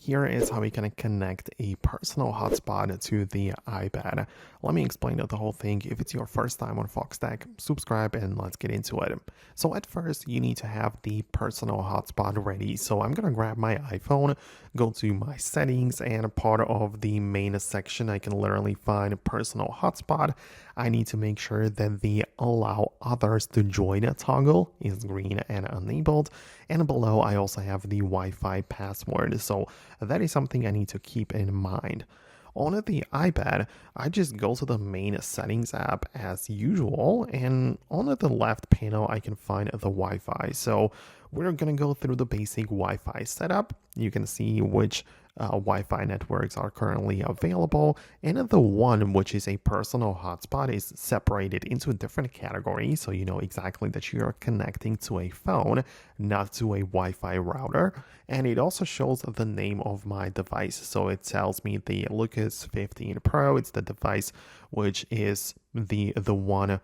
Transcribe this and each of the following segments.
Here is how we can connect a personal hotspot to the iPad. Let me explain the whole thing. If it's your first time on Foxtecc, subscribe and let's get into it. So at first, you need to have the personal hotspot ready. So I'm going to grab my iPhone, go to my settings, and part of the main section, I can literally find personal hotspot. I need to make sure that the allow others to join toggle is green and enabled. And below, I also have the Wi-Fi password. So that is something I need to keep in mind. On the iPad, I just go to the main settings app as usual, and on the left panel, I can find the Wi-Fi. So we're gonna go through the basic Wi-Fi setup. You can see which Wi-Fi networks are currently available, and the one which is a personal hotspot is separated into different categories, so you know exactly that you're connecting to a phone, not to a Wi-Fi router. And it also shows the name of my device, so it tells me the Lucas 15 Pro. It's the device which is the one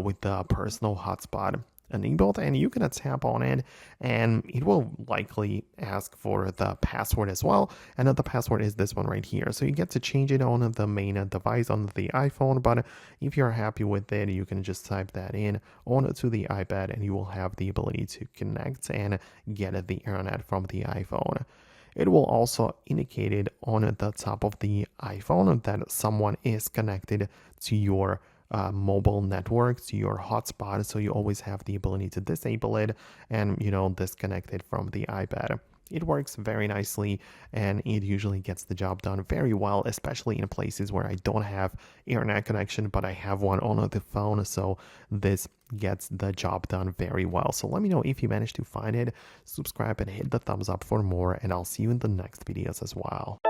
with the personal hotspot enabled, and you can tap on it and it will likely ask for the password as well, and the password is this one right here. So you get to change it on the main device on the iPhone, but if you're happy with it, you can just type that in onto the iPad and you will have the ability to connect and get the internet from the iPhone. It will also indicate it on the top of the iPhone that someone is connected to your mobile network, to your hotspot, so you always have the ability to disable it and disconnect it from the iPad. It works very nicely and it usually gets the job done very well, especially in places where I don't have internet connection but I have one on the phone, so this gets the job done very well. So let me know if you managed to find it, subscribe and hit the thumbs up for more, and I'll see you in the next videos as well.